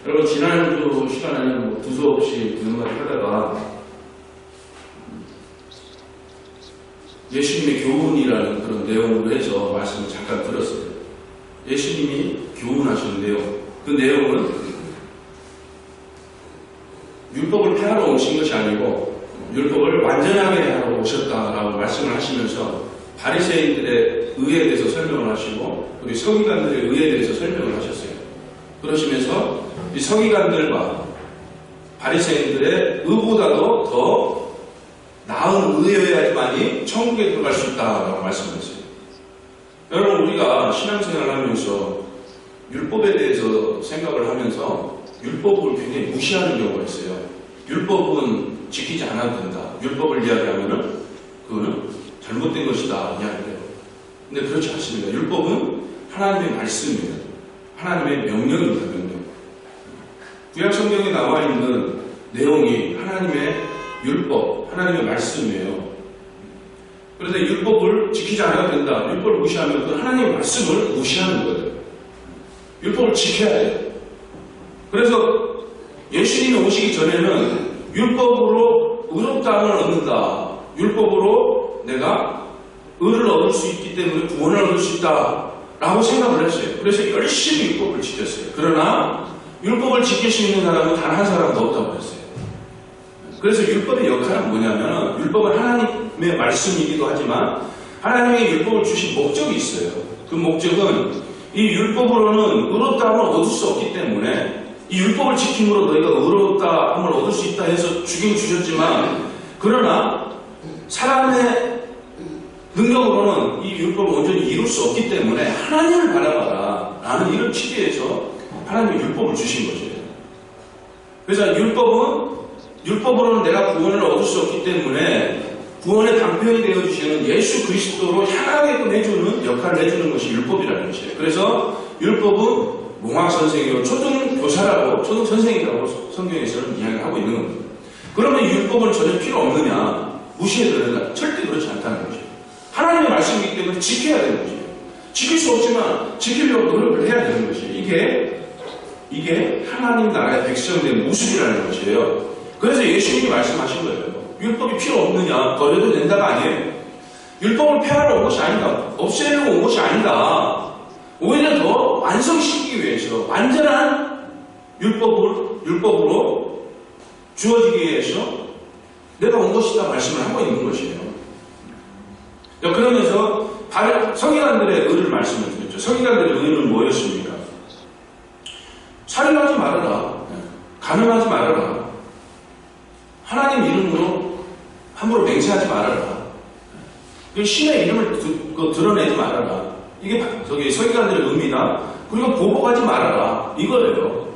여러분, 지난주 시간에는 뭐 두서없이 그런말 하다가 예수님의 교훈이라는 그런 내용으로 해서 말씀을 잠깐 들었어요. 예수님이 교훈하신 내용, 그 내용은 율법을 폐하러 오신 것이 아니고 율법을 완전하게 하러 오셨다라고 말씀을 하시면서 바리새인들의 의에 대해서 설명을 하시고 우리 서기관들의 의에 대해서 설명을 하셨어요. 그러시면서 이 서기관들과 바리새인들의 의보다도 더 나은 의여야지만이 천국에 들어갈 수 있다라고 말씀하셨어요. 여러분, 우리가 신앙생활을 하면서 율법에 대해서 생각을 하면서 율법을 굉장히 무시하는 경우가 있어요. 율법은 지키지 않아도 된다. 율법을 이야기하면은 그거는 잘못된 것이다 이야기해요. 근데 그렇지 않습니다. 율법은 하나님의 말씀입니다. 하나님의 명령입니다. 명령. 구약 성경에 나와 있는 내용이 하나님의 율법, 하나님의 말씀이에요. 그래서 율법을 지키지 않아도 된다. 율법을 무시하면 그 하나님의 말씀을 무시하는 거예요. 율법을 지켜야 돼요. 그래서 예수님이 오시기 전에는 율법으로 의롭다함을 얻는다. 율법으로 내가 의를 얻을 수 있기 때문에 구원을 얻을 수 있다. 라고 생각을 했어요. 그래서 열심히 율법을 지켰어요. 그러나 율법을 지킬 수 있는 사람은 단 한 사람도 없다고 했어요. 그래서 율법의 역할은 뭐냐면 율법은 하나님의 말씀이기도 하지만 하나님의 율법을 주신 목적이 있어요. 그 목적은 이 율법으로는 의롭다함을 얻을 수 없기 때문에 이 율법을 지킴으로 너희가 의롭다함을 얻을 수 있다 해서 주긴 주셨지만 그러나 사람의 능력으로는 이 율법을 온전히 이룰 수 없기 때문에 하나님을 바라봐라 라는 이런 취지에서 하나님의 율법을 주신 것이에요. 그래서 율법으로는 내가 구원을 얻을 수 없기 때문에 구원의 방편이 되어주시는 예수 그리스도로 향하게끔 해주는 역할을 해주는 것이 율법이라는 것이에요. 그래서 율법은 몽학선생이고 초등교사라고 초등선생이라고 성경에서는 이야기를 하고 있는 겁니다. 그러면 율법은 전혀 필요 없느냐 무시해도 되느냐 절대 그렇지 않다는 것이에요. 하나님의 말씀이기 때문에 지켜야 되는 것이에요. 지킬 수 없지만 지키려고 노력을 해야 되는 것이에요. 이게 하나님 나라의 백성된 모습이라는 것이에요. 그래서 예수님이 말씀하신 거예요. 율법이 필요 없느냐 버려도 된다가 아니에요. 율법을 폐하러 온 것이 아니다. 없애려고 온 것이 아니다. 오히려 더 완성시키기 위해서 완전한 율법으로 주어지기 위해서 내가 온 것이다 말씀을 하고 있는 것이에요. 그러면서 서기관들의 의를 말씀을 드렸죠. 서기관들의 의는 뭐였습니까? 살인하지 말아라. 간음하지 말아라. 하나님 이름으로 함부로 맹세하지 말아라. 신의 이름을 드러내지 말아라. 이게 서기관들의 의미다. 그리고 보복하지 말아라. 이거예요.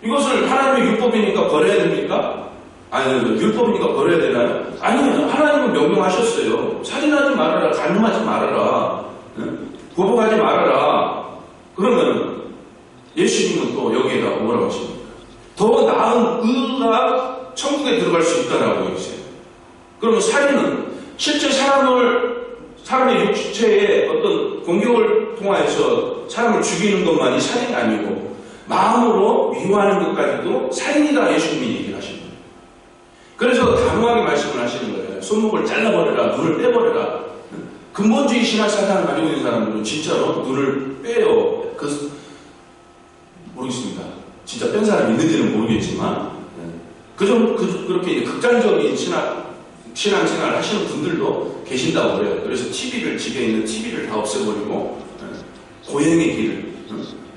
이것을 하나님의 율법이니까 버려야 됩니까? 아니, 율법이니까 버려야 되나요? 아니요. 하나님은 명령하셨어요. 살인하지 말아라. 간음하지 말아라. 보복하지 말아라. 그러면 예수님은 또 여기에다 뭐라고 하십니까? 더 나은 의가 천국에 들어갈 수 있다라고 했어요. 그러면 살인은 실제 사람의 육체에 어떤 공격을 통하여서 사람을 죽이는 것만이 살인이 아니고 마음으로 미워하는 것까지도 살인이다 예수님이 얘기를 하십니다. 그래서 단호하게 말씀을 하시는 거예요. 손목을 잘라버려라. 눈을 빼버려라. 근본주의 신학 사상을 가지고 있는 사람들은 진짜로 눈을 빼요. 모르겠습니다. 진짜 뺀 사람이 있는지는 모르겠지만 그렇게 극단적인 신앙생활을 하시는 분들도 계신다고 그래요. 그래서 집에 있는 TV를 다 없애버리고 고행의 길을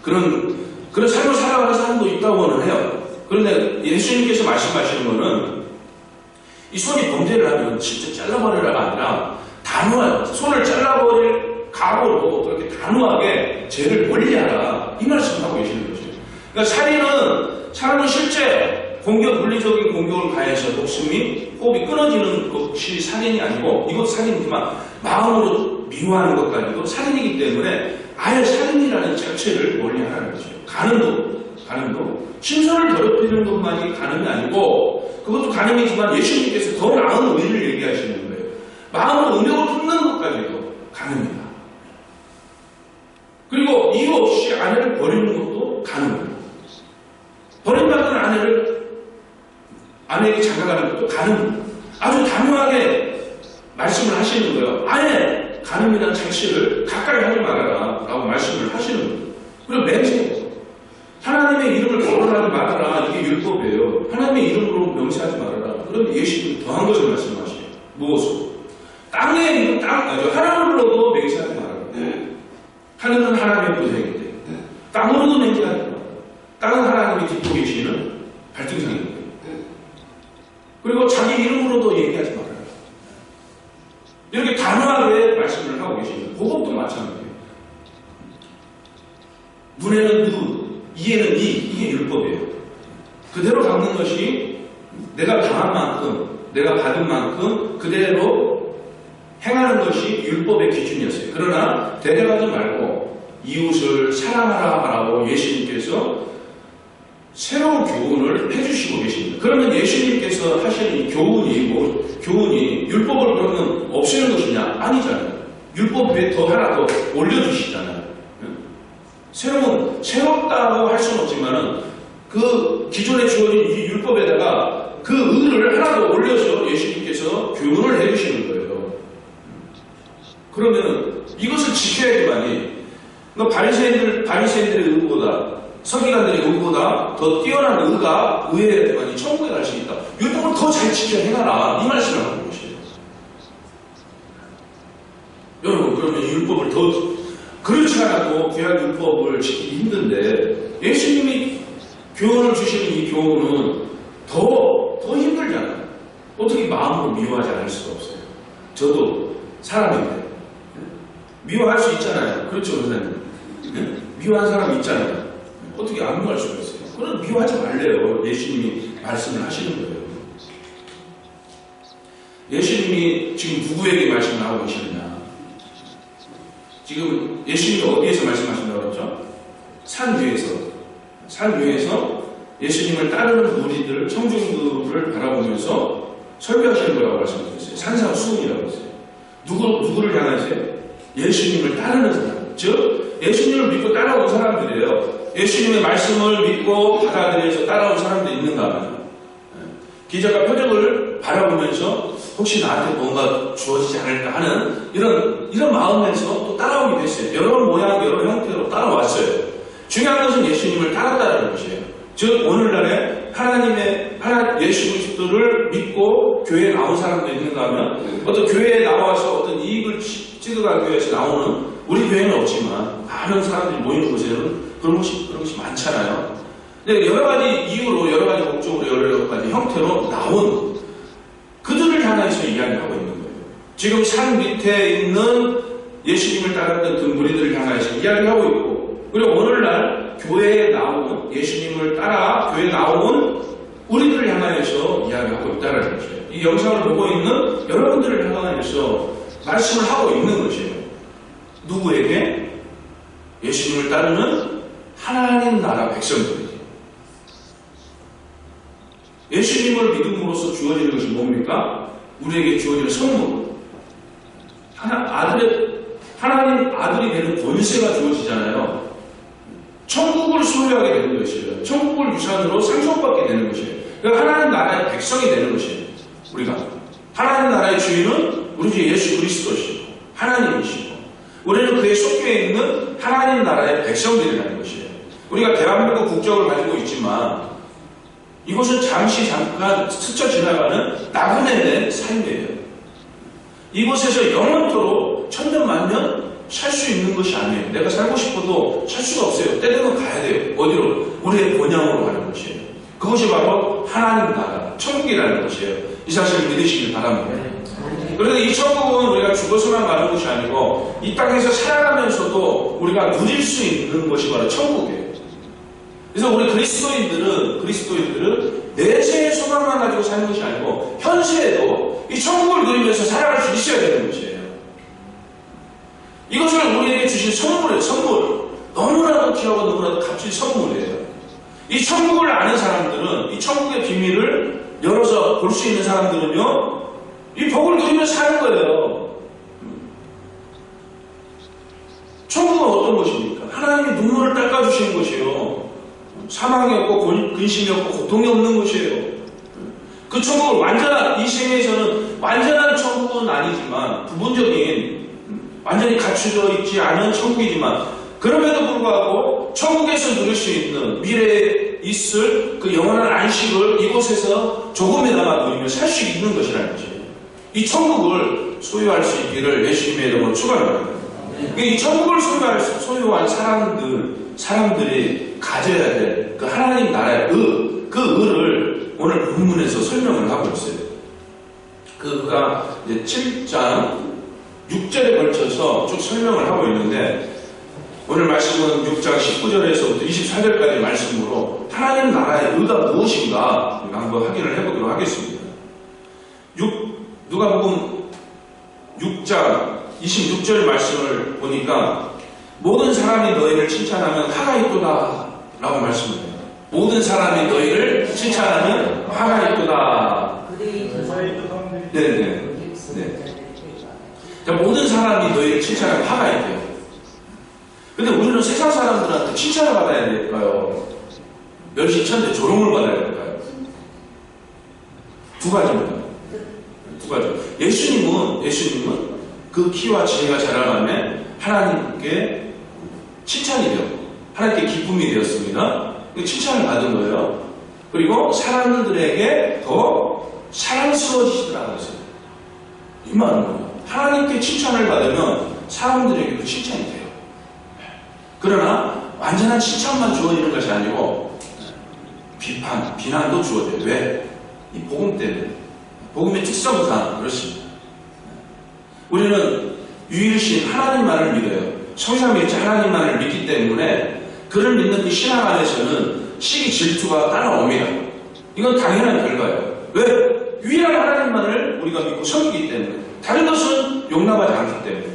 그런 삶을 살아가는 사람도 있다고는 해요. 그런데 예수님께서 말씀하시는 거는 이 손이 범죄를 하면 진짜 잘라버리라가 아니라 단호하게 손을 잘라버릴 각오로 그렇게 단호하게 죄를 멀리하라 이 말씀을 하고 계시는 거죠. 그러니까 살인은 실제 물리적인 공격을 가해서 목숨이 호흡이 끊어지는 것이 살인이 아니고 이것 살인이지만 마음으로 미워하는 것까지도 살인이기 때문에 아예 살인이라는 자체를 멀리하라는 거죠. 간음도 신선을 더럽히는 것만이 간음이 아니고 그것도 간음이지만 예수님께서 더 나은 의를 얘기하시는 거예요. 마음으로 음욕을 품는 것까지도 간음이다. 그리고 이유 없이 아내를 버리는 것도 간음이다. 아내에게 장가가는 것도 가늠. 아주 단호하게 말씀을 하시는 거예요. 아내, 가늠이라는 자체를 가까이 하지 말아라 라고 말씀을 하시는 거예요. 그리고 맹세. 하나님의 이름을 거론하지 말아라. 이게 율법이에요. 하나님의 이름으로 명세하지 말아라. 그럼 예수님은 더한 것을 말씀하시죠. 무엇을? 땅의 이름, 하나님으로도 맹세하지 말아라. 하늘은 하나님의 보좌인데 땅으로도 맹세하지 말아라. 땅은 하나님이 딛고 계시는 발등상입니다. 그리고 자기 이름으로도 얘기하지 말아라. 이렇게 단호하게 말씀을 하고 계십니다. 그것도 마찬가지예요. 눈에는 누구, 이에는 이게 율법이에요. 그대로 갚는 것이 내가 당한 만큼, 내가 받은 만큼 그대로 행하는 것이 율법의 기준이었어요. 그러나 대적하지 말고 이웃을 사랑하라라고 예수님께서 새로운 교훈을 해주시고 계십니다. 그러면 예수님께서 하시는 이 교훈이 율법을 그러면 없애는 것이냐? 아니잖아요. 율법 위에 더 하나 더 올려주시잖아요. 새롭다고 할 수는 없지만은 그 기존에 주어진 이 율법에다가 그 의를 하나 더 올려서 예수님께서 교훈을 해주시는 거예요. 그러면은 이것을 지켜야지만이 바리새인들의 의보다 서기관들의 의보다 더 뛰어난 의가 의해야지만이 천국에 갈 수 있다. 율법을 더 잘 지켜 행하라. 이 말씀을 하는 것이에요. 여러분, 그러면 율법을 더 그렇지 않아도 구약 율법을 지키기 힘든데 예수님이 교훈을 주시는 이 교훈은 더 힘들잖아요. 어떻게 마음으로 미워하지 않을 수가 없어요. 저도 사람인데 미워할 수 있잖아요. 그렇죠, 선생님? 미워한 사람이 있잖아요. 어떻게 안 미워할 수가 있어요? 그럼 미워하지 말래요. 예수님이 말씀을 하시는 거예요. 예수님이 지금 누구에게 말씀을 하고 계시느냐? 지금 예수님이 어디에서 말씀하신다고 그랬죠? 산 위에서 예수님을 따르는 무리들, 청중들을 바라보면서 설교하시는 거라고 말씀드렸어요. 산상수훈이라고 했어요. 누구를 향하세요? 예수님을 따르는 사람. 즉, 예수님을 믿고 따라온 사람들이에요. 예수님의 말씀을 믿고 받아들여서 따라온 사람들이 있는가 하면 기적과 표적을 바라보면서 혹시 나한테 뭔가 주어지지 않을까 하는 이런 마음에서 또 따라오게 됐어요. 여러 모양, 여러 형태로 따라왔어요. 중요한 것은 예수님을 따랐다는 것이에요. 즉, 오늘날에 예수 그리스도를 믿고 교회에 나온 사람도 있는가 하면 어떤 교회에 나와서 어떤 이익을 찍어가기 위해서 나오는 우리 교회는 없지만 많은 사람들이 모이는 곳에는 그런 것이 많잖아요. 여러 가지 이유로, 여러 가지 목적으로, 여러 가지 형태로 나온 그들을 향해서 이야기하고 있는 거예요. 지금 산 밑에 있는 예수님을 따랐던 그 무리들을 향해서 이야기하고 있고, 그리고 오늘날 교회에 나온 예수님을 따라 교회에 나온 우리들을 향하여서 이야기하고 있다는 것이에요. 이 영상을 보고 있는 여러분들을 향하여서 말씀을 하고 있는 것이에요. 누구에게? 예수님을 따르는 하나님 나라 백성들에게. 예수님을 믿음으로써 주어지는 것이 뭡니까? 우리에게 주어지는 선물. 하나님 아들이 되는 권세가 주어지잖아요. 천국을 소유하게 되는 것이에요. 천국을 유산으로 상속받게 되는 것이에요. 그러니까 하나님 나라의 백성이 되는 것이에요. 우리가. 하나님 나라의 주인은 우리 주 예수 그리스도시고 하나님이시고 우리는 그에 속해 있는 하나님 나라의 백성들이라는 것이에요. 우리가 대한민국 국적을 가지고 있지만 이것은 잠깐 스쳐 지나가는 나그네의 삶이에요. 이곳에서 영원토록 천년만년 살 수 있는 것이 아니에요. 내가 살고 싶어도 살 수가 없어요. 때되면 가야 돼요. 어디로? 우리의 본향으로 가는 것이에요. 그것이 바로 하나님 나라, 천국이라는 것이에요. 이 사실을 믿으시길 바랍니다. 그런데 이 천국은 우리가 죽어서만 가는 것이 아니고 이 땅에서 살아가면서도 우리가 누릴 수 있는 것이 바로 천국이에요. 그래서 우리 그리스도인들은 내세의 소망만 가지고 사는 것이 아니고 현세에도 이 천국을 누리면서 살아갈 수 있어야 되는 것이에요. 이것을 우리에게 주신 선물이에요. 선물. 너무나도 귀하고 너무나도 값진 선물이에요. 이 천국을 아는 사람들은, 이 천국의 비밀을 열어서 볼 수 있는 사람들은요, 이 복을 누리면서 사는 거예요. 천국은 어떤 것입니까? 하나님이 눈물을 닦아주시는 것이에요. 사망이 없고 근심이 없고 고통이 없는 곳이에요. 그 천국을 이 생에서는 완전한 천국은 아니지만 부분적인 완전히 갖춰져 있지 않은 천국이지만 그럼에도 불구하고 천국에서 누릴 수 있는 미래에 있을 그 영원한 안식을 이곳에서 조금이나마 누리며 살 수 있는 것이라는 것이에요. 이 천국을 소유할 수 있기를 예수님의 이름으로 축원합니다. 이 천국을 소유한 사람들이 가져야 될 그 하나님 나라의 그 의를 오늘 본문에서 설명을 하고 있어요. 그가 이제 7장 6절에 걸쳐서 쭉 설명을 하고 있는데 오늘 말씀은 6장 19절에서부터 24절까지 말씀으로 하나님 나라의 의가 무엇인가 한번 확인을 해보도록 하겠습니다. 누가복음 6장 26절 말씀을 보니까 모든 사람이 너희를 칭찬하면 화가 있도다 라고 말씀합니다. 모든 사람이 너희를 칭찬하면 화가 있도다. 네네. 네. 모든 사람이 너희를 칭찬하면 화가 있대요. 근데 우리는 세상 사람들한테 칭찬을 받아야 될까요? 멸시천대 조롱을 받아야 될까요? 두 가지입니다. 두 가지. 예수님은 그 키와 지혜가 자라가면 하나님께 칭찬이 되었고 하나님께 기쁨이 되었습니다. 칭찬을 받은 거예요. 그리고 사람들에게 더 사랑스러워지시더라고요. 이 말은 뭐예요? 하나님께 칭찬을 받으면 사람들에게도 칭찬이 돼요. 그러나 완전한 칭찬만 주어지는 것이 아니고 비난도 주어져요. 왜? 이 복음 때문에. 복음의 특성상 그렇습니다. 우리는 유일신 하나님만을 믿어요. 성삼위일체 하나님만을 믿기 때문에 그를 믿는 이 신앙 안에서는 시기 질투가 따라옵니다. 이건 당연한 결과예요. 왜? 유일한 하나님만을 우리가 믿고 섬기기 때문에 다른 것은 용납하지 않기 때문에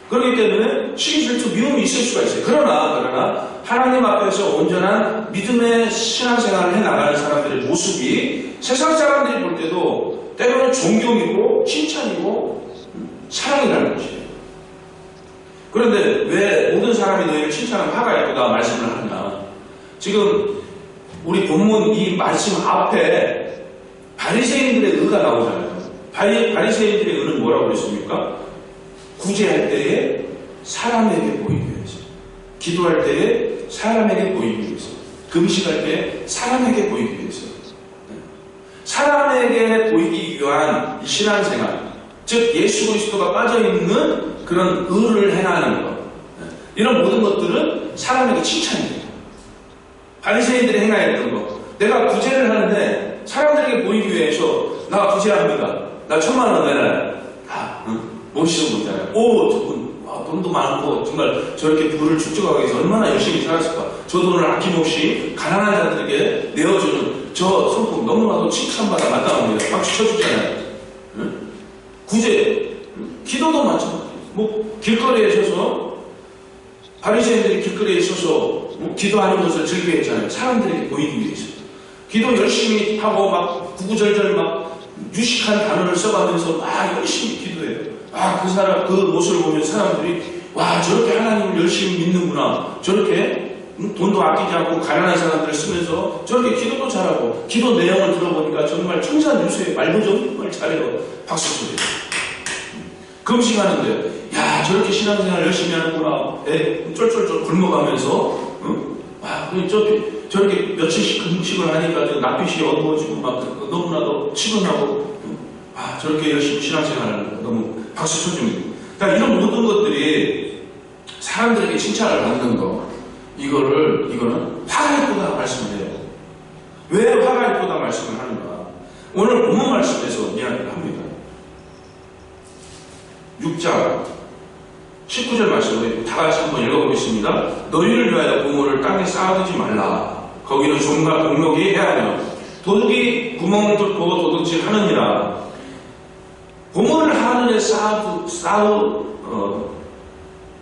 그렇기 때문에 시기 질투 미움이 있을 수가 있어요. 그러나 하나님 앞에서 온전한 믿음의 신앙생활을 해나가는 사람들의 모습이 세상 사람들이 볼 때도 때로는 존경이고 칭찬이고 사랑이라는 것이에요. 그런데 왜 모든 사람이 너희를 칭찬하면 화가 있도다 말씀을 하느냐. 지금 우리 본문 이 말씀 앞에 바리새인들의 의가 나오잖아요. 바리새인들의 의는 뭐라고 그랬습니까? 구제할 때에 사람에게 보이기 위해서, 기도할 때에 사람에게 보이기 위해서, 금식할 때 사람에게 보이기 위해서, 사람에게 보이기 위한 신앙생활, 즉 예수 그리스도가 빠져있는 그런 의를 행하는 것, 이런 모든 것들은 사람에게 칭찬이 돼요. 바리새인들이 행하였던 것, 내가 구제를 하는데 사람들에게 보이기 위해서 나 구제합니다. 나 1000만 원 내놔요. 다 멋있어 보이잖아요. 오, 저분 돈도 많고 정말 저렇게 부를 축적하기 위해서 얼마나 열심히 살았을까. 저 돈을 아낌없이 가난한 자들에게 내어주는 저 성품 너무나도 칭찬받아 마땅합니다. 박수 쳐주잖아요. 구제, 기도도 마찬가지예요. 길거리에 서서 바리새인들이 길거리에 서서 기도하는 것을 즐겨했잖아요. 사람들에게 보이기 위해서. 기도 열심히 하고 막 구구절절 막 유식한 단어를 써가면서 막 열심히 기도해요. 그 모습을 보면 사람들이 와, 저렇게 하나님을 열심히 믿는구나. 저렇게 돈도 아끼지 않고 가난한 사람들을 쓰면서 저렇게 기도도 잘하고 기도 내용을 들어보니까 정말 청산유수의 말도 정말 잘해요. 박수 쳐줘요. 금식하는데 야, 저렇게 신앙생활 열심히 하는구나. 쫄쫄쫄 굶어가면서 저렇게 며칠씩 금식을 하니까 낯빛이 어두워지고 막 너무나도 치근하고 저렇게 열심히 신앙생활하는 거 너무 박수 쳐줍니다. 그러니까 이런 모든 것들이 사람들에게 칭찬을 받는 거, 이거는 화가 있도다 말씀을 해요. 왜 화가 있도다 말씀을 하는가? 오늘 본문 말씀에서 이야기를 합니다. 6장 19절 말씀을 다 같이 한번 읽어보겠습니다. 너희를 위하여 보물을 땅에 쌓아두지 말라. 거기는 종과 공력이 해하며 도둑이 구멍을 뚫고 도둑질 하느니라. 보물을 하늘에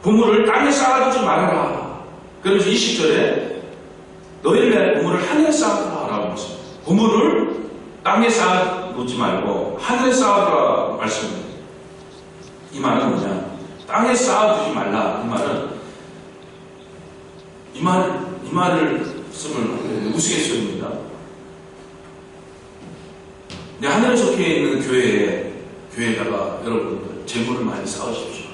보물을 땅에 쌓아두지 말아라. 그래서 20절에 너희를 위하여 보물을 하늘에 쌓아두라 라고 말씀합니다. 보물을 땅에 쌓아두지 말고 하늘에 쌓아두라 말씀입니다. 이 말은 뭐냐? 땅에 쌓아두지 말라. 이 말을 말씀을 우스갯소리입니다. 하늘에 속해 있는 교회에다가 여러분들 재물을 많이 쌓으십시오.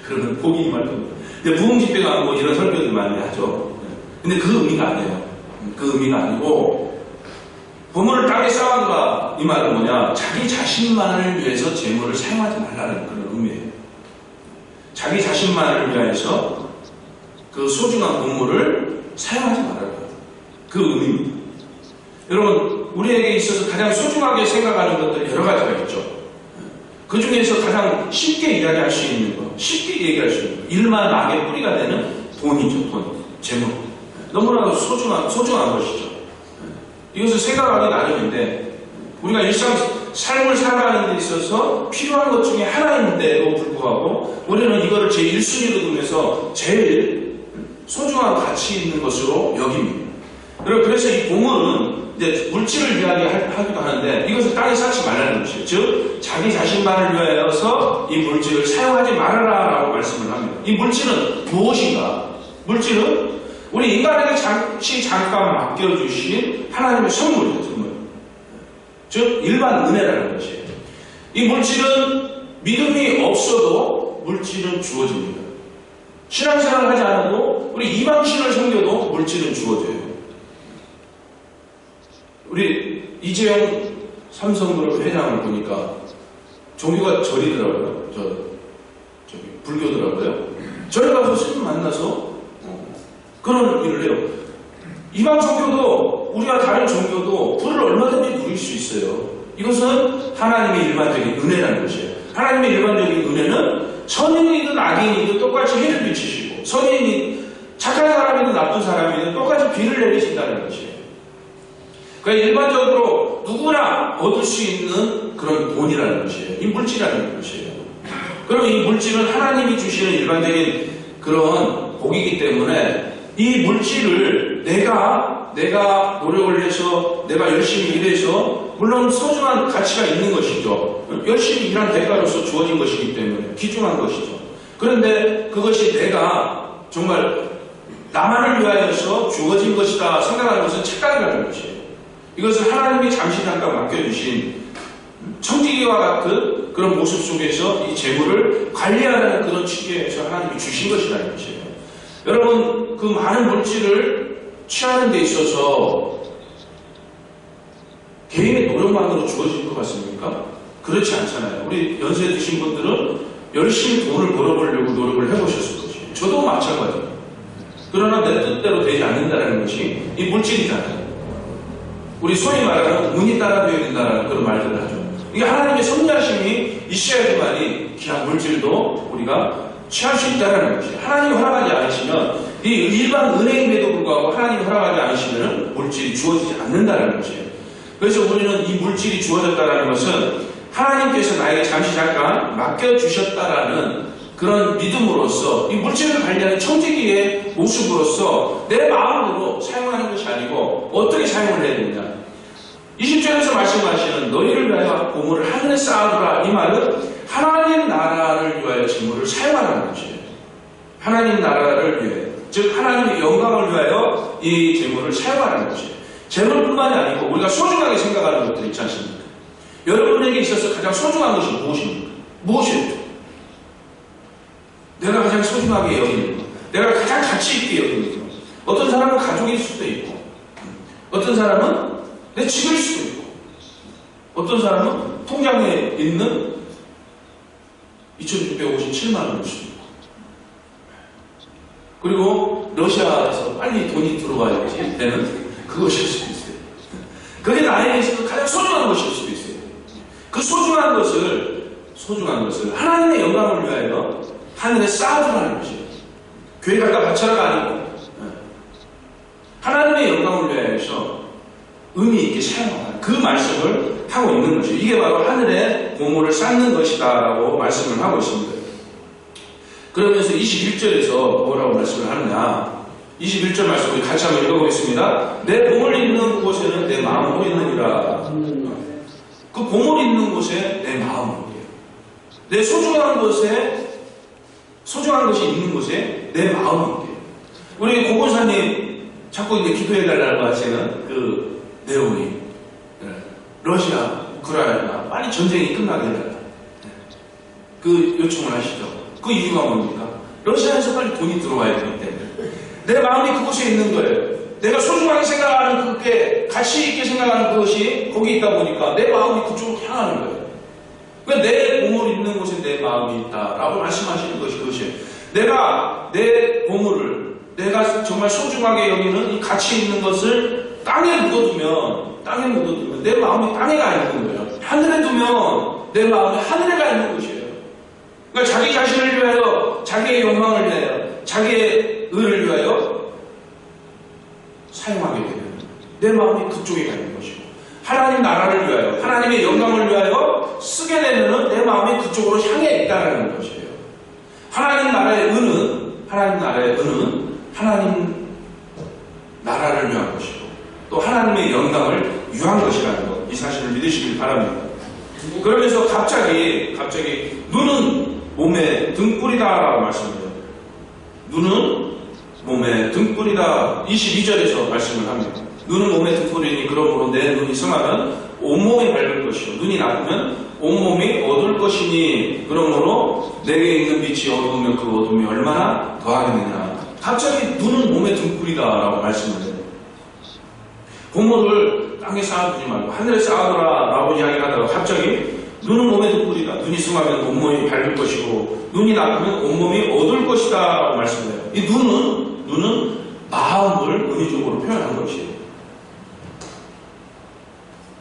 그러면 복이 임할 겁니다. 근데 부흥집회가 뭐 이런 설교들 많이 하죠. 근데 그 의미가 아니에요. 그 의미가 아니고, 보물을 땅에 쌓아두라 이 말은 뭐냐, 자기 자신만을 위해서 재물을 사용하지 말라는 그런 의미예요. 자기 자신만을 위해서 그 소중한 보물을 사용하지 말라는 그 의미입니다. 여러분, 우리에게 있어서 가장 소중하게 생각하는 것들 여러 가지가 있죠. 그 중에서 가장 쉽게 이야기할 수 있는 것, 쉽게 얘기할 수 있는 것, 일만 악의 뿌리가 되는 돈이죠. 돈, 재물. 너무나도 소중한 것이죠. 이것을 생각하기 나름인데, 우리가 일상 삶을 살아가는 데 있어서 필요한 것 중에 하나인데도 불구하고 우리는 이거를 제1순위로 두면서 제일 소중한 가치 있는 것으로 여깁니다. 그래서 이 보물은 이제 물질을 이야기하기도 하는데, 이것을 땅에 쌓지 말라는 것이에요. 즉, 자기 자신만을 위하여서 이 물질을 사용하지 말아라 라고 말씀을 합니다. 이 물질은 무엇인가? 물질은 우리 인간에게 잠깐 맡겨주신 하나님의 선물이에요. 선물. 즉, 일반 은혜라는 것이에요. 이 물질은 믿음이 없어도 물질은 주어집니다. 신앙생활을 하지 않아도, 우리 이방신을 섬겨도 물질은 주어져요. 우리 이재용 삼성그룹 회장을 보니까 종교가 절이더라고요. 저기 불교더라고요. 절에 가서 스님 만나서 그런 일을 해요. 이방 종교도, 우리가 다른 종교도 불을 얼마든지 누릴 수 있어요. 이것은 하나님의 일반적인 은혜라는 것이에요. 하나님의 일반적인 은혜는 선인이든 악인이든 똑같이 해를 비치시고, 선인이 착한 사람이든 나쁜 사람이든 똑같이 비를 내리신다는 것이에요. 그러니까 일반적으로 누구나 얻을 수 있는 그런 돈이라는 것이에요. 이 물질이라는 것이에요. 그럼 이 물질은 하나님이 주시는 일반적인 그런 복이기 때문에, 이 물질을 내가 노력을 해서, 내가 열심히 일해서, 물론 소중한 가치가 있는 것이죠. 열심히 일한 대가로서 주어진 것이기 때문에 귀중한 것이죠. 그런데 그것이 내가 정말 나만을 위하여서 주어진 것이다 생각하는 것은 착각이라는 것이에요. 이것은 하나님이 잠시 잠깐 맡겨주신 청지기와 같은 그런 모습 속에서 이 재물을 관리하는 그런 취지에서 하나님이 주신 것이라는 것이에요. 여러분, 그 많은 물질을 취하는 데 있어서 개인의 노력만으로 주어질 것 같습니까? 그렇지 않잖아요. 우리 연세 드신 분들은 열심히 돈을 벌어보려고 노력을 해보셨을 것이에요. 저도 마찬가지예요. 그러나 내 뜻대로 되지 않는다는 것이 이 물질이잖아요. 우리 소위 말하는 운이 따라줘야 된다는 그런 말들을 하죠. 이게 하나님의 섭리하심이 있어야지만이 귀한 물질도 우리가 취할 수 있다는 것이에요. 하나님이 허락하지 않으시면, 이 일반 은혜임에도 불구하고 하나님이 허락하지 않으시면 물질이 주어지지 않는다는 것이에요. 그래서 우리는 이 물질이 주어졌다는 것은 하나님께서 나에게 잠시 잠깐 맡겨주셨다라는 그런 믿음으로써, 이 물질을 관리하는 청지기의 모습으로서 내 마음으로 사용하는 것이 아니고 어떻게 사용을 해야 되느냐. 20절에서 말씀하시는 너희를 위하여 보물을 하늘에 쌓아두라, 이 말은 하나님 나라를 위하여 재물을 사용하라는 것이에요. 하나님 나라를 위해, 즉 하나님의 영광을 위하여 이 재물을 사용하라는 것이에요. 재물뿐만이 아니고 우리가 소중하게 생각하는 것들 있지 않습니까? 여러분에게 있어서 가장 소중한 것이 무엇입니까? 무엇이에요? 내가 가장 소중하게 여기는 것, 내가 가장 가치 있게 여기는 것. 어떤 사람은 가족일 수도 있고, 어떤 사람은 내 집일 수도 있고, 어떤 사람은 통장에 있는 2,657만 원일 수도 있고, 그리고 러시아에서 빨리 돈이 들어와야지 되는 그것일 수도 있어요. 그게 나에게 있어서 가장 소중한 것일 수도 있어요. 그 소중한 것을 하나님의 영광을 위하여 하늘에 쌓아두라는 것이에요. 교회 갔다 바쳐라가 아니고 하나님의 영광을 위하여서 의미 있게 사용하는 그 말씀을 하고 있는 것이에요. 이게 바로 하늘에 보물을 쌓는 것이다 라고 말씀을 하고 있습니다. 그러면서 21절에서 뭐라고 말씀을 하느냐, 21절 말씀을 같이 한번 읽어보겠습니다. 내 보물 있는 곳에는 내 마음도 있느니라. 그 보물 있는 곳에 내 마음이 있대요. 내 소중한 것이 있는 곳에 내 마음이 있대요. 우리 고고사님 자꾸 이제 기도해달라고 하시는 그 내용이 러시아, 우크라이나 빨리 전쟁이 끝나게 해달라. 그 요청을 하시죠. 그 이유가 뭡니까? 러시아에서 빨리 돈이 들어와야 되기 때문에. 내 마음이 그곳에 있는 거예요. 내가 소중하게 생각하는 그게 가치 있게 생각하는 그것이 거기 있다 보니까 내 마음이 그쪽으로 향하는 거예요. 그러니까 내 보물 있는 곳에 내 마음이 있다라고 말씀하시는 것이 그것이에요. 내가 내 보물을 내가 정말 소중하게 여기는 이 가치 있는 것을 땅에 묻어두면 내 마음이 땅에 가 있는 거예요. 하늘에 두면 내 마음이 하늘에 가 있는 것이에요. 그러니까 자기 자신을 위하여, 자기의 욕망을 위하여, 자기의 의를 위하여 사용하게 되면 내 마음이 그쪽에 가 있는 것이고, 하나님 나라를 위하여, 하나님의 영광을 위하여 쓰게 되면 내 마음이 그쪽으로 향해 있다는 것이에요. 하나님 나라의 은은 하나님 나라를 위한 것이고, 또 하나님의 영광을 위한 것이라는 것, 이 사실을 믿으시길 바랍니다. 그러면서 갑자기 눈은 몸의 등불이다라고 말씀해요. 눈은 몸의 등불이다. 22절에서 말씀을 합니다. 눈은 몸의 등불이니 그러므로 내 눈이 성하면 온몸이 밝을 것이요 눈이 나쁘면 온몸이 어두울 것이니 그러므로 내게 있는 빛이 어두우면 그 어둠이 얼마나 더하겠느냐. 갑자기 눈은 몸의 등불이다라고 말씀을 해요. 보물을 땅에 쌓아두지 말고 하늘에 쌓아두라 라고 이야기를 하다가 갑자기 눈은 몸의 등불이다. 눈이 성하면 온몸이 밝을 것이고 눈이 나쁘면 온몸이 어두울 것이다 라고 말씀을 해요. 이 눈은 마음을 의미적으로 표현한 것이에요.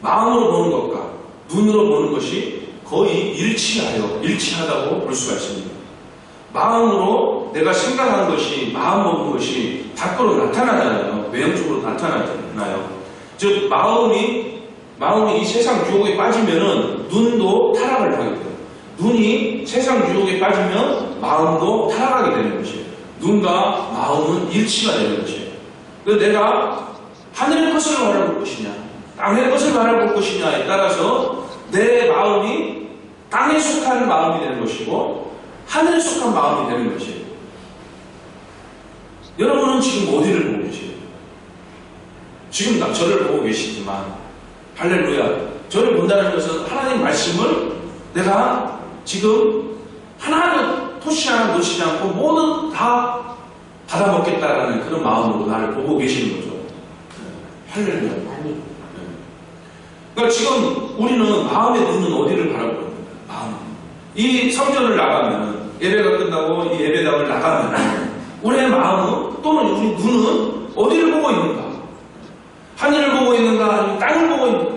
마음으로 보는 것과 눈으로 보는 것이 거의 일치하다고 볼 수가 있습니다. 마음으로 내가 생각하는 것이, 마음 먹은 것이 밖으로 나타나잖아요. 외형적으로 나타나잖아요. 즉 마음이 이 세상 유혹에 빠지면은 눈도 타락을 하게 돼요. 눈이 세상 유혹에 빠지면 마음도 타락하게 되는 것이에요. 눈과 마음은 일치가 되는 것이에요. 그래서 내가 하늘의 것을 바라볼 것이냐, 땅의 것을 바라볼 것이냐에 따라서 내 마음이 땅에 속한 마음이 되는 것이고 하늘에 속한 마음이 되는 것이에요. 여러분은 지금 어디를 보고 계세요? 지금 저를 보고 계시지만 할렐루야, 저를 본다는 것은 하나님 말씀을 내가 지금 하나도 토시 하나 놓치지 않고 모두 다 받아먹겠다라는 그런 마음으로 나를 보고 계시는 거죠. 할렐루야. 그러니까 지금 우리는 마음의 눈은 어디를 바라보고 있는 거예요? 마음. 이 성전을 나가면, 예배가 끝나고 이 예배당을 나가면 우리의 마음은 또는 우리 눈은 어디를 보고 있는가? 하늘을 보고 있는가? 아니면 땅을 보고 있는가?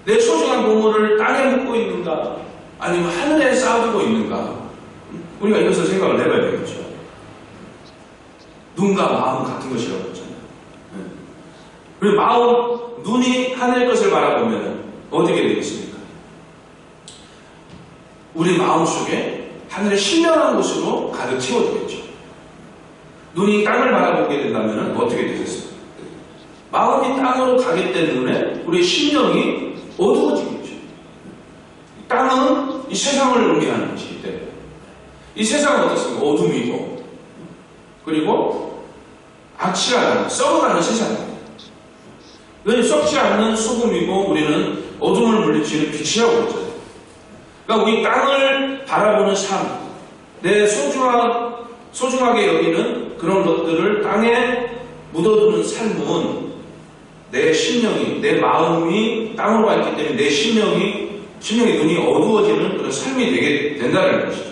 내 소중한 보물을 땅에 묻고 있는가? 아니면 하늘에 쌓아두고 있는가? 우리가 이것을 생각을 해봐야 되겠죠. 눈과 마음 같은 것이라고 했잖아요. 그리고 눈이 하늘의 것을 바라보면 어떻게 되겠습니까? 우리 마음속에 하늘의 신령한 것으로 가득 채워지겠죠. 눈이 땅을 바라보게 된다면 어떻게 되겠습니까? 마음이 땅으로 가기 때문에 우리의 심령이 어두워지겠죠. 땅은 이 세상을 의미하는 것이기 때문에 이 세상은 어떻습니까? 어둠이고 그리고 악취가 썩어가는 세상입니다. 썩지 않는 소금이고 우리는 어둠을 물리치는 빛이라고 했잖아요. 그러니까 우리 땅을 바라보는 삶, 내 소중하게 여기는 그런 것들을 땅에 묻어두는 삶은 내 심령이, 내 마음이 땅으로 가 있기 때문에 내 심령의 눈이 어두워지는 그런 삶이 되게 된다는 것이죠.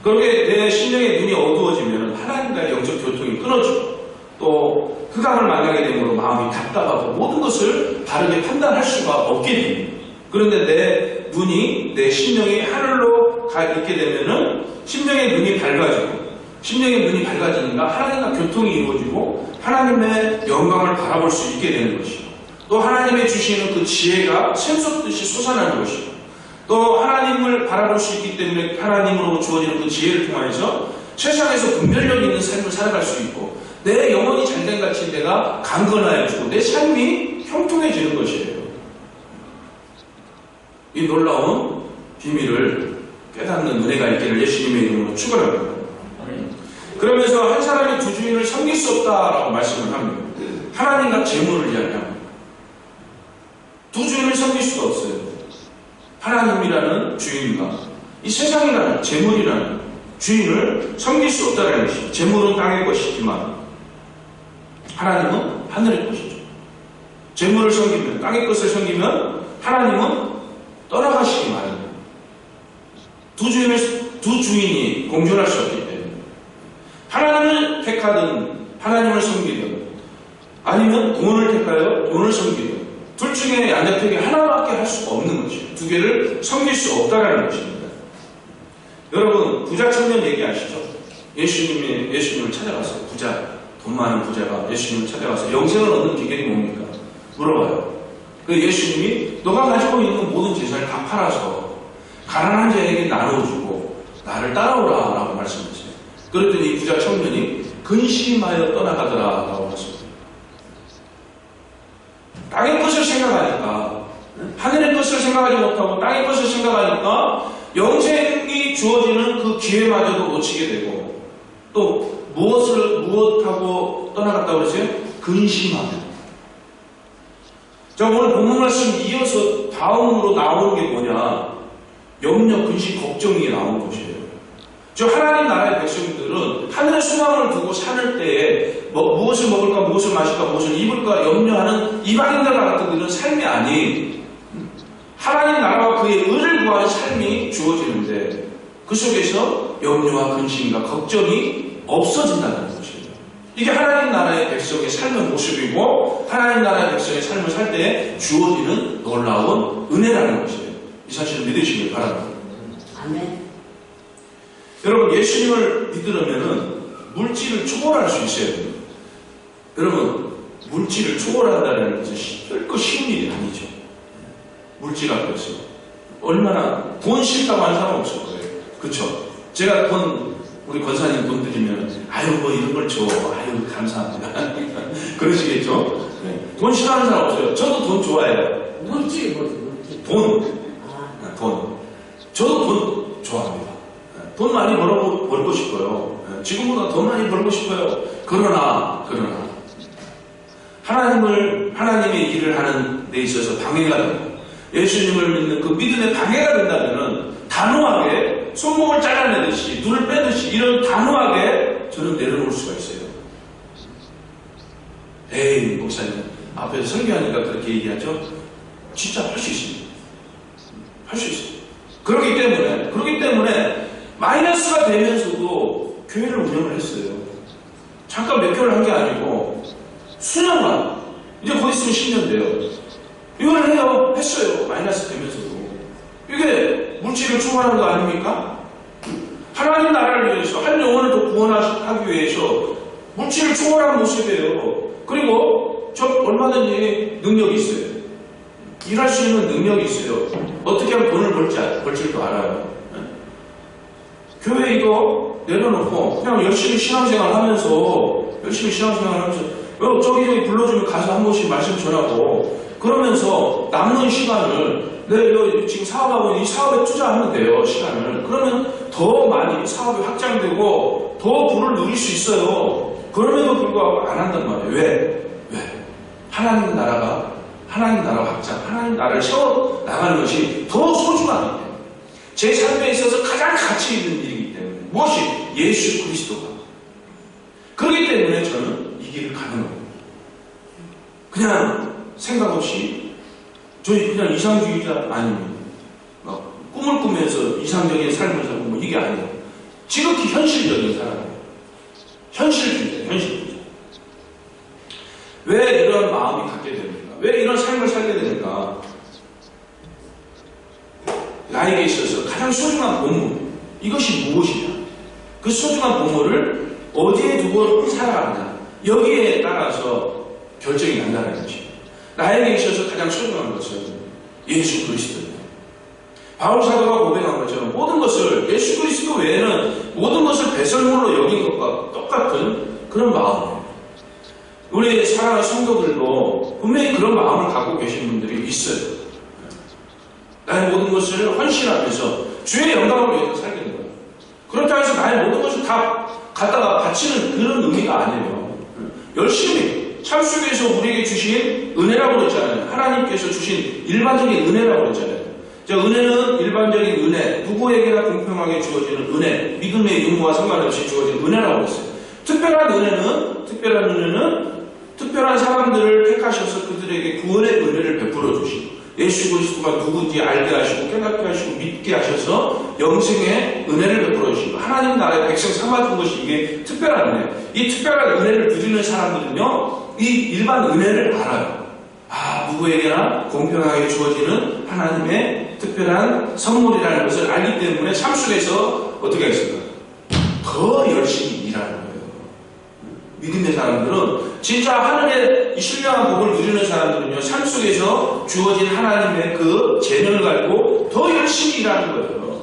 그렇게 내 심령의 눈이 어두워지면 하나님과의 영적 교통이 끊어지고 또 흑암을 만나게 되므로 마음이 답답하고 모든 것을 바르게 판단할 수가 없게 됩니다. 그런데 내 눈이, 내 심령이 하늘로 가 있게 되면은 심령의 눈이 밝아지니까 하나님과 교통이 이루어지고 하나님의 영광을 바라볼 수 있게 되는 것이고 또 하나님의 주시는 그 지혜가 샘솟듯이 솟아나는 것이고 또 하나님을 바라볼 수 있기 때문에 하나님으로 주어지는 그 지혜를 통해서 세상에서 분별력 있는 삶을 살아갈 수 있고 내 영혼이 잘된 같이 내가 강건하여지고 내 삶이 형통해지는 것이에요. 이 놀라운 비밀을 깨닫는 은혜가 있기를 예수님의 이름으로 축원합니다. 그러면서 한 사람이 두 주인을 섬길 수 없다라고 말씀을 합니다. 하나님과 재물을 이야기합니다. 두 주인을 섬길 수가 없어요. 하나님이라는 주인과 이 세상이라는 재물이라는 주인을 섬길 수 없다는 것이죠. 재물은 땅의 것이지만 하나님은 하늘의 것이죠. 재물을 섬기면, 땅의 것을 섬기면 하나님은 떠나가시기 마련입니다. 두 주인이 공존할 수 없기 때문에 하나님을 택하든 하나님을 섬기든 아니면 돈을 택하여 돈을 섬기든 둘 중에 양자택이 하나밖에 할 수가 없는 것이죠. 두 개를 섬길 수 없다는 것입니다. 여러분, 부자 청년 얘기하시죠? 예수님을 찾아가서 돈 많은 부자가 예수님을 찾아가서 영생을 얻는 비결이 뭡니까? 물어봐요. 그 예수님이 너가 가지고 있는 모든 재산을 다 팔아서 가난한 자에게 나눠주고 나를 따라오라 라고 말씀하세요. 그랬더니 이 부자 청년이 근심하여 떠나가더라 라고 하셨습니다. 땅의 것을 생각하니까, 하늘의 것을 생각하지 못하고 땅의 것을 생각하니까 영생이 주어지는 그 기회마저도 놓치게 되고, 또 무엇하고 떠나갔다고 그랬어요? 근심하며. 자, 오늘 본문 말씀 이어서 다음으로 나오는 게 뭐냐? 염려, 근심, 걱정이 나오는 것이에요. 저 하나님 나라의 백성들은 하늘의 소망을 두고 사는 때에 무엇을 먹을까, 무엇을 마실까, 무엇을 입을까 염려하는 이방인들과 같은 그런 삶이 아닌 하나님 나라와 그의 의를 구하는 삶이 주어지는데 그 속에서 염려와 근심과 걱정이 없어진다는 것이에요. 이게 하나님 나라의 백성의 삶의 모습이고 하나님 나라의 백성의 삶을 살 때 주어지는 놀라운 은혜라는 것이에요. 이 사실을 믿으시길 바랍니다. 아멘. 여러분, 예수님을 믿으려면 물질을 초월할 수 있어야 됩니다. 여러분, 물질을 초월한다는 것은 결코 쉬운 일이 아니죠. 물질 앞에서 얼마나 돈 싫다고 하는 사람 없을 거예요. 그렇죠? 제가 우리 권사님 돈 드리면 아유 뭐 이런 걸 줘, 아유 감사합니다. 그러시겠죠? 네. 돈 싫어하는 사람 없어요. 저도 돈 좋아해요. 물질 뭐지? 물질. 돈. 저도 돈 좋아합니다. 돈 많이 벌고 싶어요. 지금보다 더 많이 벌고 싶어요. 그러나 하나님의 일을 하는 데 있어서 방해가 되고 예수님을 믿는 그 믿음의 방해가 된다면 단호하게 손목을 잘라내듯이 눈을 빼듯이 이런 단호하게 저는 내려놓을 수가 있어요. 에이 목사님 앞에서 설교하니까 그렇게 얘기하죠. 진짜 할 수 있습니다. 할 수 있어요. 그렇기 때문에 마이너스가 되면서도 교회를 운영을 했어요. 잠깐 몇 개월 한 게 아니고 수년간, 이제 곧 있으면 10년 돼요. 이걸 했어요. 마이너스 되면서도. 이게 물질을 초월하는 거 아닙니까? 하나님 나라를 위해서, 한 영혼을 더 구원하기 위해서 물질을 초월하는 모습이에요. 그리고 저 얼마든지 능력이 있어요. 일할 수 있는 능력이 있어요. 어떻게 하면 돈을 벌지도 알아요. 교회 이거 내려놓고 그냥 열심히 신앙생활 하면서 저기 불러주면 가서 한 번씩 말씀 전하고 그러면서 남는 시간을 지금 사업하고 이 사업에 투자하면 돼요. 시간을. 그러면 더 많이 사업이 확장되고 더 부를 누릴 수 있어요. 그럼에도 불구하고 안 한단 말이에요. 왜? 하나님 나라 확장, 하나님 나라를 세워 나가는 것이 더 소중하기 때문에 제 삶에 있어서 가장 가치 있는 일이기 때문에 무엇이? 예수 그리스도가. 그렇기 때문에 저는 이 길을 가는 겁니다. 그냥 생각 없이 저희 그냥 이상주의자 아닙니다. 막 꿈을 꾸면서 이상적인 삶을 살고 뭐 이게 아니에요. 지극히 현실적인 사람이에요. 현실주의자. 왜 이런 마음이 갖게 됩니까? 왜 이런 삶을 살게 됩니까? 나에게 있어서 가장 소중한 보물, 이것이 무엇이냐? 그 소중한 보물을 어디에 두고 살아가느냐? 여기에 따라서 결정이 난다는 것이죠. 나에게 있어서 가장 소중한 것은 예수 그리스도입니다. 바울 사도가 고백한 것처럼 모든 것을 예수 그리스도 외에는 모든 것을 배설물로 여긴 것과 똑같은 그런 마음이에요. 우리 사랑하는 성도들도 분명히 그런 마음을 갖고 계신 분들이 있어요. 나의 모든 것을 헌신하면서 주의 영광을 위해서 살게 된 거예요. 그렇다고 해서 나의 모든 것을 다 갖다가 바치는 그런 의미가 아니에요. 열심히 삶 속에서 우리에게 주신 은혜라고 그랬잖아요. 하나님께서 주신 일반적인 은혜라고 그랬잖아요. 자, 은혜는 일반적인 은혜, 누구에게나 공평하게 주어지는 은혜, 믿음의 유무와 상관없이 주어지는 은혜라고 했어요. 특별한 은혜는 특별한 사람들을 택하셔서 그들에게 구원의 은혜를 베풀어 주시고, 예수 그리스도가 누구인지 알게 하시고 깨닫게 하시고 믿게 하셔서 영생의 은혜를 베풀어 주시고 하나님 나라의 백성 삼아준 것이 이게 특별한 은혜. 이 특별한 은혜를 누리는 사람들은요, 이 일반 은혜를 알아요. 아, 누구에게나 공평하게 주어지는 하나님의 특별한 선물이라는 것을 알기 때문에 삶 속에서 어떻게 하겠습니까? 더 열심히 일하는 거예요. 믿음의 사람들은 진짜 하늘의 이 신령한 복을 누리는 사람들은요, 삶 속에서 주어진 하나님의 그 재능을 가지고 더 열심히 일하는 거예요.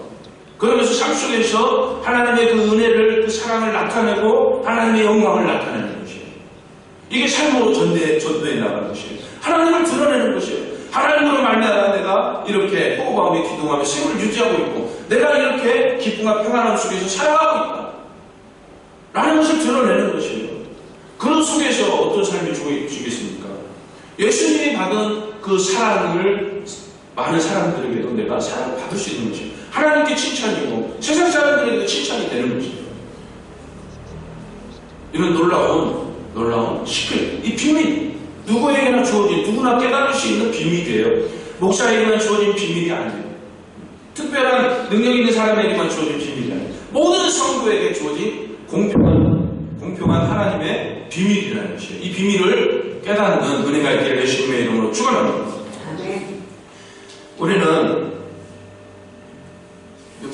그러면서 삶 속에서 하나님의 그 은혜를, 그 사랑을 나타내고 하나님의 영광을 나타내는 것이에요. 이게 삶으로 전도해 나가는 것이에요. 하나님을 드러내는 것이에요. 하나님으로 말미암아 내가 이렇게 호흡하며 기도하며 생을 유지하고 있고, 내가 이렇게 기쁨과 평안함 속에서 살아가고 있다 라는 것을 드러내는 것이에요. 그 속에서 어떤 삶이 주겠습니까? 예수님이 받은 그 사랑을 많은 사람들에게도 내가 사랑을 받을 수 있는 것이에요. 하나님께 칭찬이고 세상 사람들에게도 칭찬이 되는 것이에요. 이런 놀라운 시크릿, 이 비밀, 누구에게나 주어진, 누구나 깨달을 수 있는 비밀이에요. 목사에게만 주어진 비밀이 아니에요. 특별한 능력 있는 사람에게만 주어진 비밀이 아니에요. 모든 성도에게 주어진 공평한 하나님의 비밀이라는 것이에요. 이 비밀을 깨닫는 은혜가 있기를 예수님의 이름으로 축원합니다. 우리는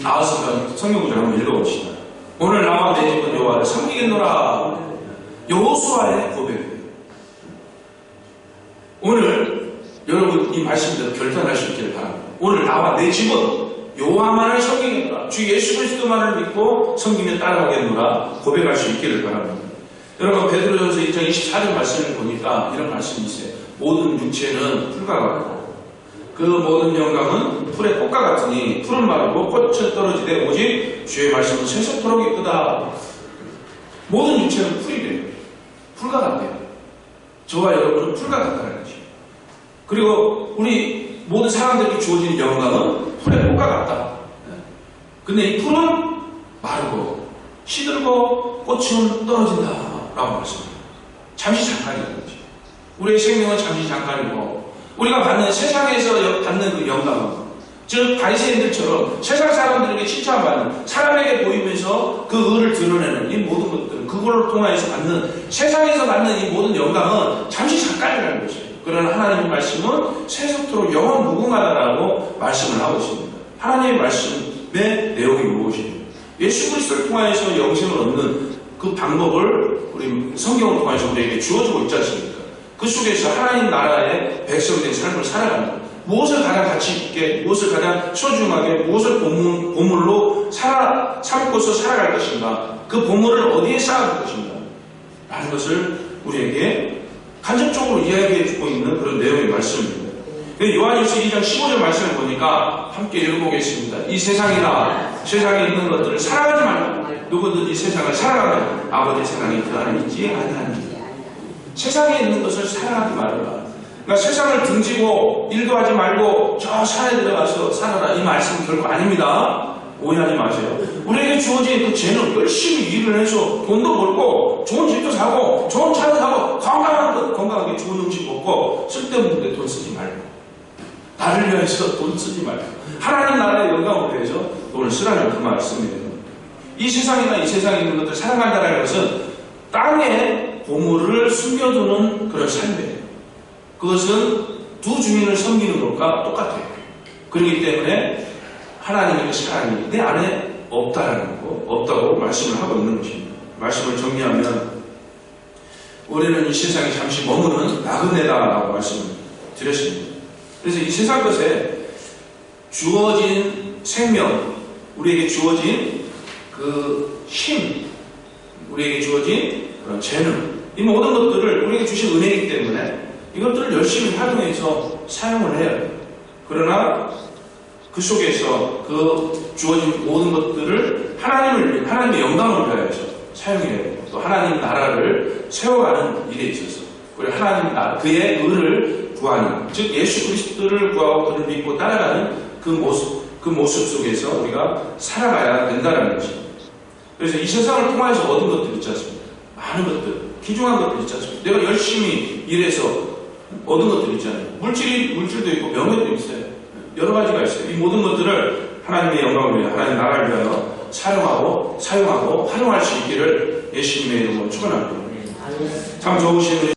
나와서 성경 구절 한번 읽어봅시다. 오늘 나와 내 집은 여호와를 섬기겠노라. 여호수아의 고백이에요. 오늘 여러분 이 말씀대로 결단할 수 있기를 바랍니다. 오늘 나와 내 집은 여호와만을 섬기겠노라. 주 예수 그리스도만을 믿고 섬기며 따라가겠노라. 고백할 수 있기를 바랍니다. 여러분 베드로전서 1장 24절 말씀을 보니까 이런 말씀이 있어요. 모든 육체는 풀과 같고 그 모든 영광은 풀의 꽃과 같으니 풀은 마르고 꽃은 떨어지되 오직 주의 말씀은 세세토록 이쁘다. 모든 육체는 풀이래요. 풀과 같대요. 저와 여러분은 풀과 같다는 거죠. 그리고 우리 모든 사람들에게 주어지는 영광은 풀의 꽃과 같다. 근데 이 풀은 마르고 시들고 꽃은 떨어진다 라고 말씀합니다. 잠시 잠깐이라는 거죠. 우리의 생명은 잠시 잠깐이고 우리가 받는 세상에서 받는 그 영광은, 즉 바리새인들처럼 세상 사람들에게 칭찬받는, 사람에게 보이면서 그 의를 드러내는 이 모든 것들은, 그걸 통해서 받는, 세상에서 받는 이 모든 영광은 잠시 잠깐이라는 것이에요. 그러나 하나님의 말씀은 세속토록 영원 무궁하다라고 말씀을 하고 있습니다. 하나님의 말씀의 내용이 무엇입니까? 예수 그리스도를 통하여서 영생을 얻는 그 방법을 우리 성경을 통해서 우리에게 주어주고 있지 않습니까? 그 속에서 하나님 나라의 백성된 삶을 살아갑니다. 무엇을 가장 가치 있게, 무엇을 가장 소중하게, 무엇을 보물로 삼고서 살아갈 것인가, 그 보물을 어디에 쌓을 것인가 라는 것을 우리에게 간접적으로 이야기해주고 있는 그런 내용의 말씀입니다. 요한일서 2장 15절 말씀을 보니까 함께 읽어보겠습니다. 이 세상에 있는 것들을 사랑하지 말고 누구든지 세상을 사랑하면 아버지 세상에 그 안에 있지 아니하니. 세상에 있는 것을 사랑하지 말아라. 그러니까 세상을 등지고 일도 하지 말고 저 산에 들어가서 살아라, 이 말씀은 결코 아닙니다. 오해하지 마세요. 우리에게 주어진 그 죄는 열심히 일을 해서 돈도 벌고 좋은 집도 사고 좋은 차도 사고 건강하게 좋은 음식 먹고 쓸데없는 데 돈 쓰지 말고, 나를 위해서 돈 쓰지 말고 하나님 나라의 영광을 위해서 돈을 쓰라는 그 말씀이에요. 이 세상이나 이 세상에 있는 것들 사랑한다는 것은 땅에 보물을 숨겨두는 그런 삶이에요. 그것은 두 주인을 섬기는 것과 똑같아요. 그렇기 때문에 하나님의 사랑이 내 안에 없다고 말씀을 하고 있는 것입니다. 말씀을 정리하면 우리는 이 세상에 잠시 머무는 나그네다라고 말씀을 드렸습니다. 그래서 이 세상 것에 주어진 생명, 우리에게 주어진 그 힘, 우리에게 주어진 그런 재능, 이 모든 것들을 우리에게 주신 은혜이기 때문에 이것들을 열심히 활용해서 사용을 해야 돼요. 그러나 그 속에서 그 주어진 모든 것들을 하나님의 영광을 위하여서 사용해야 돼요. 또 하나님 나라를 세워가는 일에 있어서 우리 하나님 나라, 그의 의를 구하는, 즉 예수 그리스도를 구하고 그를 믿고 따라가는 그 모습 속에서 우리가 살아가야 된다는 것입니다. 그래서 이 세상을 통해서 얻은 것들 있지 않습니까? 많은 것들, 귀중한 것들 있지 않습니까? 내가 열심히 일해서 얻은 것들 있잖아요. 물질도 있고 명예도 있어요. 여러 가지가 있어요. 이 모든 것들을 하나님의 영광을 위하여, 하나님 나라를 위하여 사용하고 활용할 수 있기를 예수님의 이름으로 축원합니다. 참 좋으신